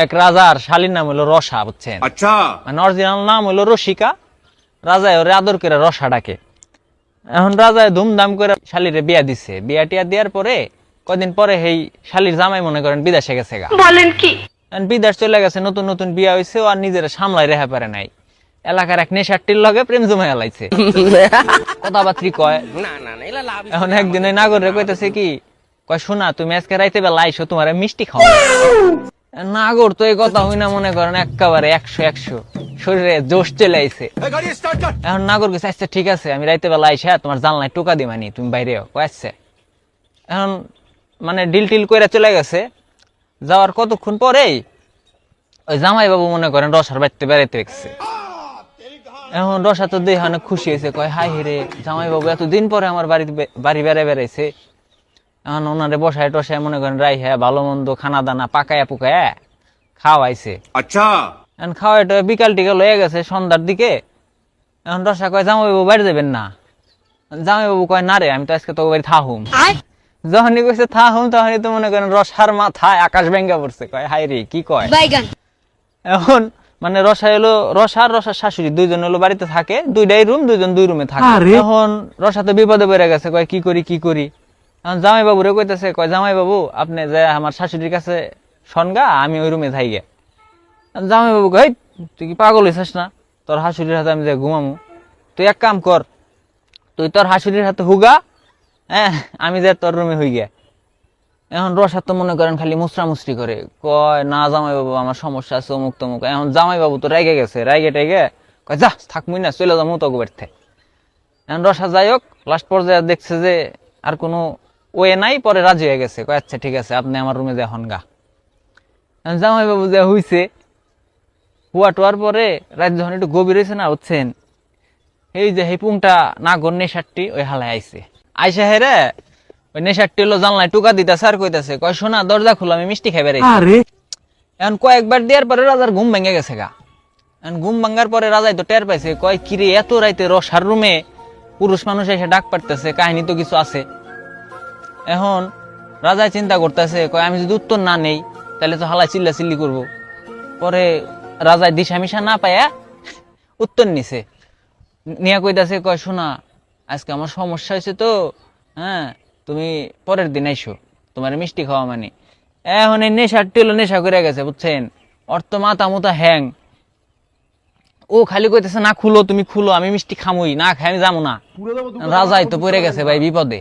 এক রাজার শালীর নাম হলো রসা, বুঝছেন? আচ্ছা, মানে অরিজিনাল নাম হলো রসিকা। রাজায় ওরে আদর করে রসা ডাকে। এখন রাজায় ধুমধাম করে শালীরে বিয়া দিছে। বিয়া টিয়া দেওয়ার পরে কদিন পরে এই শালীর জামাই মনে করেন বিদেশে গেছে গা। বলেন কি? বিদেশ চলে গেছে, নতুন নতুন বিয়া হয়েছে, আর নিজের সামলাই রেখা পারে নাই। এলাকার এক নেশাটির লগে প্রেম জমে এলাইছে, কথাবার্তি কয়। এখন একদিন ওই নাগরে কইতেছে কি, কয় শোনা তুমি আজকে রাইতে বেলা আইসো, তোমার মিষ্টি খাও। নাগর তো এই কথা হই না মনে করেন একেবারে 100 শরীরে জোশ চলে আইছে। এখন নাগর গেছে, আচ্ছা ঠিক আছে আমি রাইতে বেলা আইসা তোমার জানলায় টোকা দিবানি, তুমি বাইরে আসছে। এখন মানে ডিল টিল করে চলে গেছে। যাওয়ার কতক্ষণ পরেই ওই জামাই বাবু মনে করেন রসার বাড়িতে বেড়াইতে গেছে। এখন রসা তো দেখে অনেক খুশি হয়েছে, কয় হাই হেরে জামাই বাবু এতদিন পরে আমার বাড়ি বেড়াইছে। এখন ওনারে বসায় টসায় মনে করেন রাই হ্যাঁ ভালো মন্দ খানা দানা পাকায়া পুকায়া খাওয়াইছে। আচ্ছা, এখন খাওয়াইটা বিকাল টিকাল হয়ে গেছে সন্ধ্যার দিকে। এখন রসা কয় জামাই বাবু বাড়ি যাবেন না? জামাই বাবু কয় না রে, আমি তো আজকে তো বাড়ি থাহুম। যখনই কইছে থাহুম তখনই তো মনে করেন রসার মাথায় আকাশ ভেঙ্গা পড়ছে, কয় হাই রে কি কয়। এখন মানে রসা এলো, রসার শাশুড়ি দুইজন হলো বাড়িতে থাকে, দুইটাই রুম, দুইজন দুই রুমে থাকে। এখন রসা তো বিপদে পড়ে গেছে, কয় কি করি কি করি। এখন জামাই বাবুরে কইতেছে, কয় জামাই বাবু আপনি যে আমার শাশুড়ির কাছে সনগা, আমি ওই রুমে থাইগে। জামাই বাবু কয় তুই কি পাগল হইছিস না, তোর শাশুড়ির হাতে আমি যে ঘুমামু? তুই এক কাম কর, তুই তোর শাশুড়ির হাতে হুগা, হ্যাঁ আমি যে তোর রুমে হই গে। এখন রসা তো মনে করেন খালি মুসরামুসরি করে, কয় না জামাই বাবু আমার সমস্যা আছে অমুক তমুক। এখন জামাই বাবু তো রেগে গেছে, রেগে টেগে কয় যা থাকমুই না, চলে যাবো তো বেরতে। এখন রসা যাই হোক লাস্ট পর্যায়ে দেখছে যে আর কোনো ওয়ে নাই, পরে রাজি হয়ে গেছে, কয় আচ্ছা ঠিক আছে আপনি আমার রুমে যখন গা। জামাই বাবু যে হইছে, হুয়া টুয়ার পরে রাত যখন একটু গভীর হয়েছে না, বুঝছেন, এই যে এই পুংটা নাগর নেশারটি ওই হালায় আইছে। আইসা হেরে ওই নেশারটি হলো জানলায় টুকা দিতেছে আর কইতাছে, কয় শোনা দরজা খুলো আমি মিষ্টি খাই বেড়াই। এখন কয়েকবার দেওয়ার পরে রাজার ঘুম ভেঙে গেছে গা। এখন ঘুম ভাঙ্গার পরে রাজাই তো টের পাইছে, কয় কিরে এত রাইতে রসার রুমে পুরুষ মানুষ এসে ডাক পারতেছে, কাহিনী তো কিছু আছে। এখন রাজায় চিন্তা করতেছে, কয় আমি যদি উত্তর না নেই তাহলে তো হালাই চিল্লা চিল্লি করবো। পরে রাজায় দিশা মিশা না পায়া উত্তর নিছে, নিয়া কইতাছে, কয় শোনা আজকে আমার সমস্যা হয়েছে তো, হ্যাঁ তুমি পরের দিন আইসো, তোমার মিষ্টি খাওয়া মানে। এখন এই নেশাটি হলো নেশা করে গেছে, বুঝছেন, অর্থ মাথা মুথা হ্যাং। ও খালি কইতেছে না খুলো, তুমি খুলো, আমি মিষ্টি খামুই, না খাই আমি যাবো না। রাজাই তো পড়ে গেছে ভাই বিপদে।